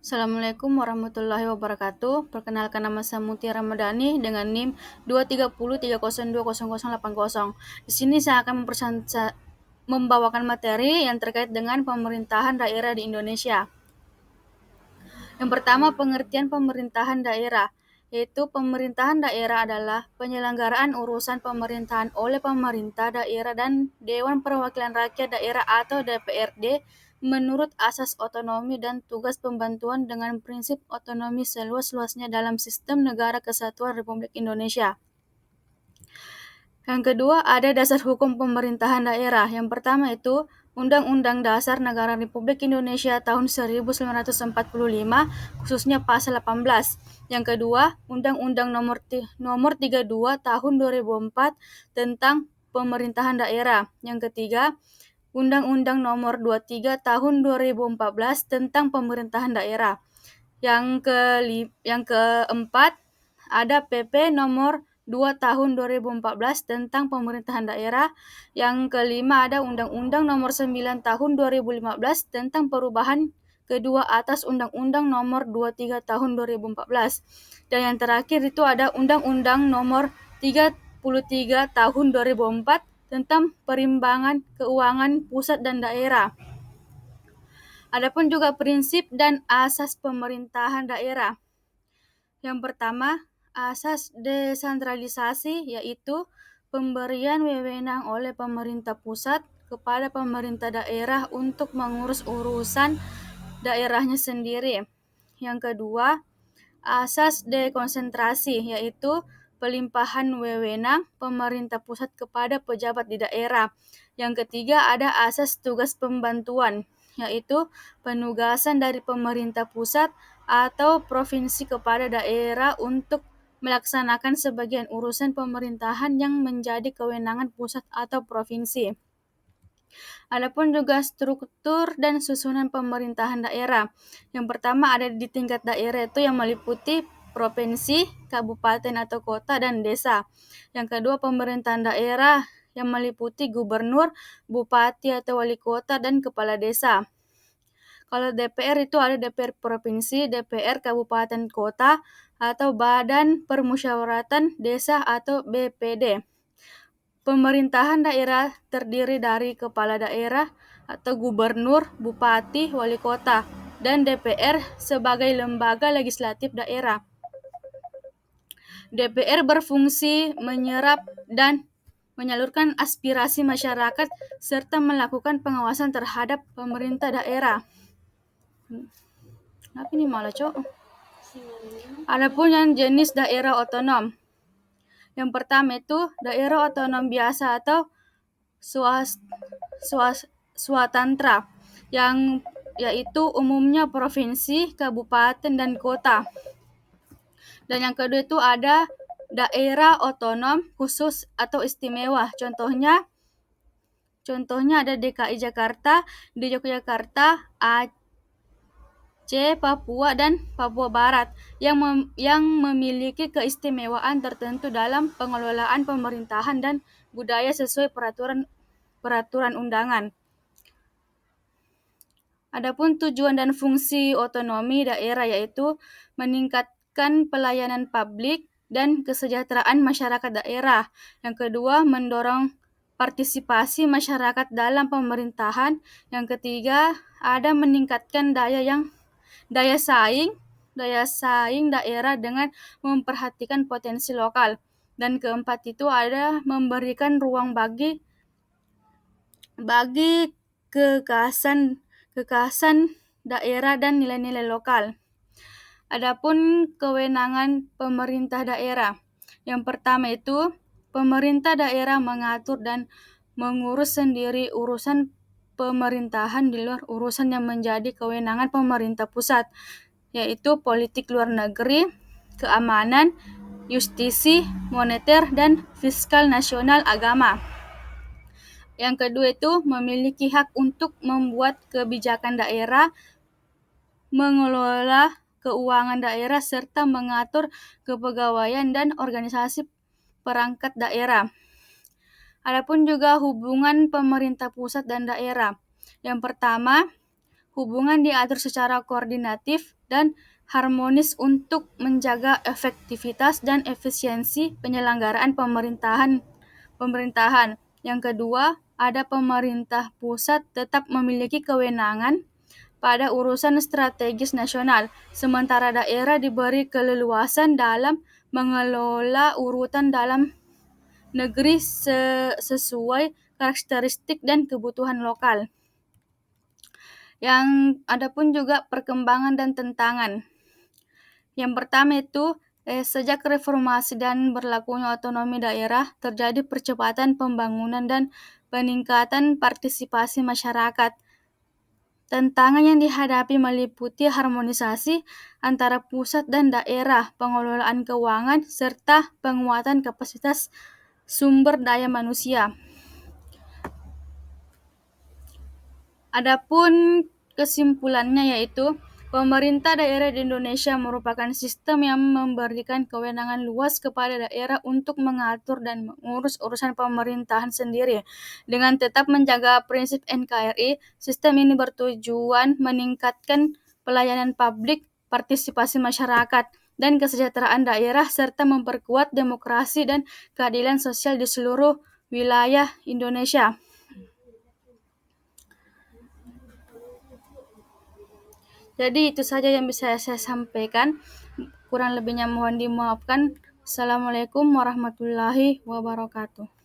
Assalamualaikum warahmatullahi wabarakatuh. Perkenalkan, nama saya Mutia Ramadhani dengan NIM 23030200080. Di sini saya akan membawakan materi yang terkait dengan pemerintahan daerah di Indonesia. Yang pertama, pengertian pemerintahan daerah, yaitu pemerintahan daerah adalah penyelenggaraan urusan pemerintahan oleh pemerintah daerah dan Dewan Perwakilan Rakyat Daerah atau DPRD menurut asas otonomi dan tugas pembantuan dengan prinsip otonomi seluas-luasnya dalam sistem negara kesatuan Republik Indonesia. Yang kedua, ada dasar hukum pemerintahan daerah. Yang pertama itu Undang-Undang Dasar Negara Republik Indonesia tahun 1945, khususnya pasal 18. Yang kedua, Undang-Undang nomor 32 tahun 2004 tentang pemerintahan daerah. Yang ketiga, Undang-Undang nomor 23 tahun 2014 tentang pemerintahan daerah. Yang keempat, ada PP nomor 2 tahun 2014 tentang pemerintahan daerah. Yang kelima, ada Undang-Undang nomor 9 tahun 2015 tentang perubahan kedua atas Undang-Undang nomor 23 tahun 2014. Dan yang terakhir itu ada Undang-Undang nomor 33 tahun 2004 tentang perimbangan keuangan pusat dan daerah. Adapun juga prinsip dan asas pemerintahan daerah. Yang pertama, asas desentralisasi, yaitu pemberian wewenang oleh pemerintah pusat kepada pemerintah daerah untuk mengurus urusan daerahnya sendiri. Yang kedua, asas dekonsentrasi, yaitu pelimpahan wewenang pemerintah pusat kepada pejabat di daerah. Yang ketiga, ada asas tugas pembantuan, yaitu penugasan dari pemerintah pusat atau provinsi kepada daerah untuk melaksanakan sebagian urusan pemerintahan yang menjadi kewenangan pusat atau provinsi. Adapun juga struktur dan susunan pemerintahan daerah. Yang pertama, ada di tingkat daerah itu yang meliputi provinsi, kabupaten atau kota, dan desa. Yang kedua, pemerintahan daerah yang meliputi gubernur, bupati atau wali kota, dan kepala desa. Kalau DPR itu ada DPR provinsi, DPR kabupaten kota, atau Badan Permusyawaratan Desa atau BPD. Pemerintahan daerah terdiri dari kepala daerah atau gubernur, bupati, wali kota, dan DPR sebagai lembaga legislatif daerah. DPR berfungsi menyerap dan menyalurkan aspirasi masyarakat serta melakukan pengawasan terhadap pemerintah daerah. Kenapa ini malah, Cok? Adapun yang jenis daerah otonom. Yang pertama itu daerah otonom biasa atau swatantra, yang yaitu umumnya provinsi, kabupaten, dan kota. Dan yang kedua itu ada daerah otonom khusus atau istimewa. Contohnya ada DKI Jakarta, di Yogyakarta, Aceh, Papua, dan Papua Barat yang memiliki keistimewaan tertentu dalam pengelolaan pemerintahan dan budaya sesuai peraturan undangan. Adapun tujuan dan fungsi otonomi daerah yaitu meningkatkan pelayanan publik dan kesejahteraan masyarakat daerah. Yang kedua, mendorong partisipasi masyarakat dalam pemerintahan. Yang ketiga, ada meningkatkan daya saing daerah dengan memperhatikan potensi lokal. Dan keempat itu ada memberikan ruang bagi kekhasan daerah dan nilai-nilai lokal. Adapun kewenangan pemerintah daerah. Yang pertama itu, pemerintah daerah mengatur dan mengurus sendiri urusan pemerintahan di luar urusan yang menjadi kewenangan pemerintah pusat, yaitu politik luar negeri, keamanan, justisi, moneter, dan fiskal nasional, agama. Yang kedua itu memiliki hak untuk membuat kebijakan daerah, mengelola keuangan daerah, serta mengatur kepegawaian dan organisasi perangkat daerah. Adapun juga hubungan pemerintah pusat dan daerah. Yang pertama, hubungan diatur secara koordinatif dan harmonis untuk menjaga efektivitas dan efisiensi penyelenggaraan pemerintahan. Yang kedua, ada pemerintah pusat tetap memiliki kewenangan pada urusan strategis nasional, sementara daerah diberi keleluasan dalam mengelola urutan dalam negeri sesuai karakteristik dan kebutuhan lokal. Yang ada pun juga perkembangan dan tantangan. Yang pertama itu, sejak reformasi dan berlakunya otonomi daerah, terjadi percepatan pembangunan dan peningkatan partisipasi masyarakat. Tantangan yang dihadapi meliputi harmonisasi antara pusat dan daerah, pengelolaan keuangan, serta penguatan kapasitas sumber daya manusia. Adapun kesimpulannya yaitu pemerintah daerah di Indonesia merupakan sistem yang memberikan kewenangan luas kepada daerah untuk mengatur dan mengurus urusan pemerintahan sendiri. Dengan tetap menjaga prinsip NKRI, sistem ini bertujuan meningkatkan pelayanan publik, partisipasi masyarakat, dan kesejahteraan daerah serta memperkuat demokrasi dan keadilan sosial di seluruh wilayah Indonesia. Jadi itu saja yang bisa saya sampaikan. Kurang lebihnya mohon dimaafkan. Assalamualaikum warahmatullahi wabarakatuh.